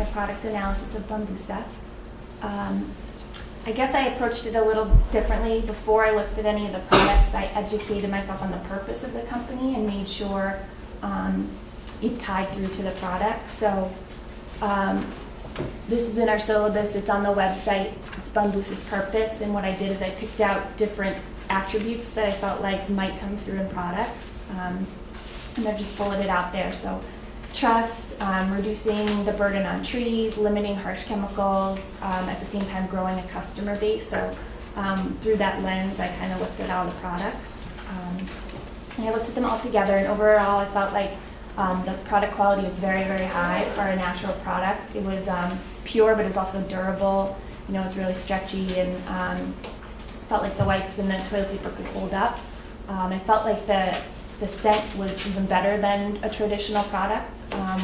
my product analysis of Bambusa. I guess I approached it a little differently. Before I looked at any of the products, I educated myself on the purpose of the company and made sure it tied through to the product. So this is in our syllabus, it's on the website, it's Bambusa's purpose, and what I did is I picked out different attributes that I felt like might come through in products, and I've just bulleted out there. So trust, reducing the burden on trees, limiting harsh chemicals, at the same time growing a customer base. So through that lens, I kind of looked at all the products. And I looked at them all together, and overall I felt like the product quality was very, very high for a natural product. It was pure, but it was also durable. You know, it was really stretchy, and felt like the wipes and the toilet paper could hold up. I felt like the scent was even better than a traditional product,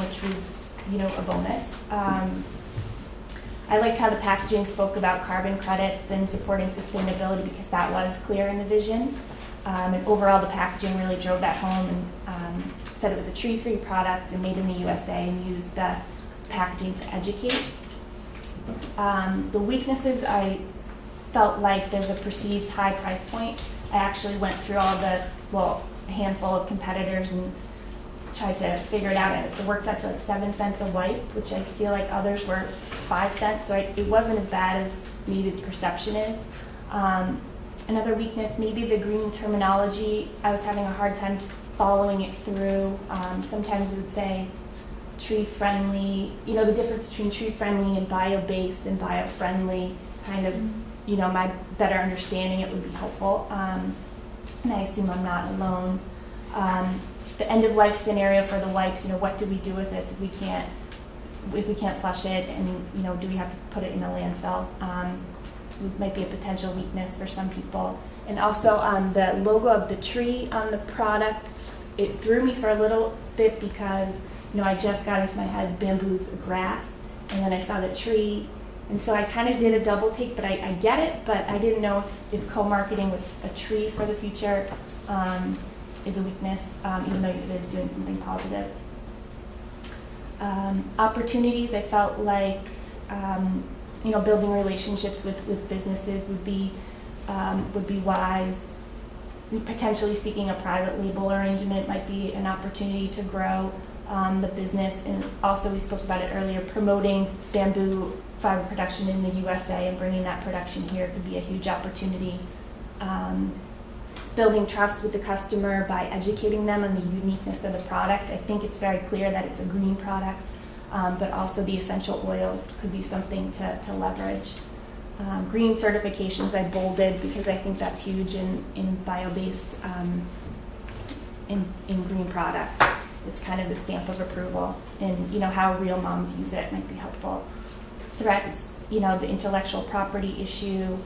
which was, you know, a bonus. I liked how the packaging spoke about carbon credits and supporting sustainability, because that was clear in the vision. And overall, the packaging really drove that home, and said it was a tree-free product and made in the USA, and used the packaging to educate. The weaknesses, I felt like there's a perceived high price point. I actually went through all the, well, a handful of competitors and tried to figure it out, and it worked out to like 7 cents a wipe, which I feel like others were 5 cents, so it wasn't as bad as maybe the perception is. Another weakness, maybe the green terminology. I was having a hard time following it through. Sometimes it would say tree-friendly, you know, the difference between tree-friendly and bio-based and bio-friendly, kind of, you know, my better understanding it would be helpful. And I assume I'm not alone. The end-of-life scenario for the wipes, you know, what do we do with this if we can't flush it, and, you know, do we have to put it in a landfill? It might be a potential weakness for some people. And also the logo of the tree on the product, it threw me for a little bit, because, you know, I just got into my head bamboo's grass, and then I saw the tree, and so I kind of did a double take, but I get it, but I didn't know if co-marketing with a tree for the future is a weakness, even though it is doing something positive. Opportunities, I felt like, you know, building relationships with businesses would be wise. Potentially seeking a private label arrangement might be an opportunity to grow the business. And also, we spoke about it earlier, promoting bamboo fiber production in the USA and bringing that production here could be a huge opportunity. Building trust with the customer by educating them on the uniqueness of the product. I think it's very clear that it's a green product, but also the essential oils could be something to leverage. Green certifications I bolded, because I think that's huge in bio-based, in green products. It's kind of the stamp of approval, and, you know, how real moms use it might be helpful. Threats, you know, the intellectual property issue.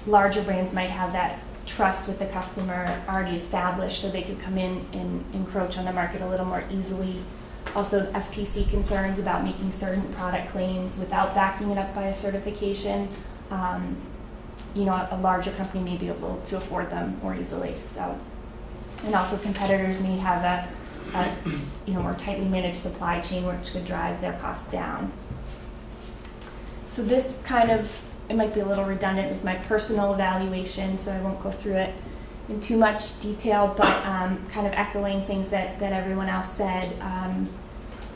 Larger brands might have that trust with the customer already established, so they could come in and encroach on the market a little more easily. Also, FTC concerns about making certain product claims without backing it up by a certification. You know, a larger company may be able to afford them more easily. So, and also competitors may have a you know, more tightly managed supply chain, which could drive their costs down. So this kind of, it might be a little redundant, is my personal evaluation, so I won't go through it in too much detail, but kind of echoing things that everyone else said.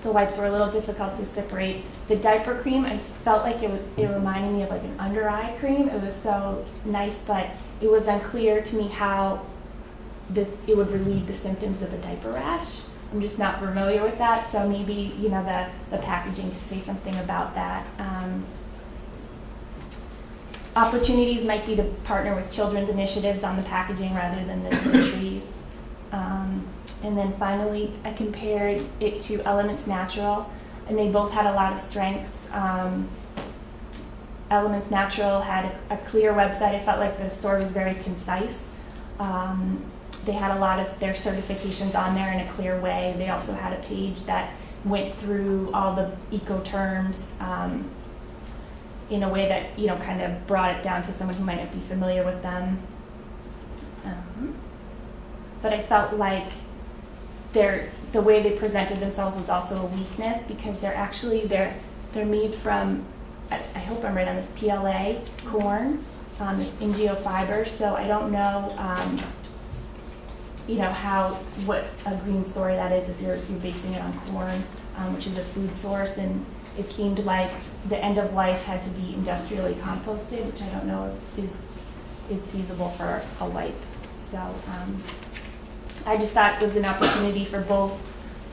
The wipes were a little difficult to separate. The diaper cream, I felt like it reminded me of like an under eye cream. It was so nice, but it was unclear to me how it would relieve the symptoms of a diaper rash. I'm just not familiar with that, so maybe, you know, the packaging could say something about that. Opportunities might be to partner with children's initiatives on the packaging rather than the trees. And then finally, I compared it to Elements Natural, and they both had a lot of strengths. Elements Natural had a clear website. I felt like the store was very concise. They had a lot of their certifications on there in a clear way. They also had a page that went through all the eco terms in a way that, you know, kind of brought it down to someone who might not be familiar with them. But I felt like the way they presented themselves was also a weakness because they're made from, I hope I'm right on this, PLA corn, this NGO fiber. So I don't know, what a green story that is if you're basing it on corn, which is a food source. And it seemed like the end of life had to be industrially composted, which I don't know if is feasible for a wipe. So I just thought it was an opportunity for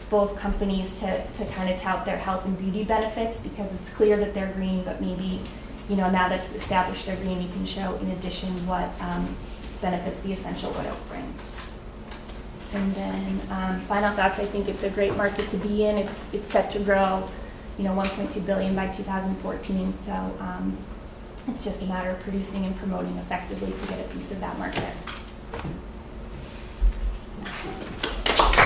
both companies to kind of tout their health and beauty benefits because it's clear that they're green, but maybe, now that it's established they're green, you can show in addition what benefits the essential oils bring. And then final thoughts, I think it's a great market to be in. It's set to grow, $1.2 billion by 2014. So it's just a matter of producing and promoting effectively to get a piece of that market.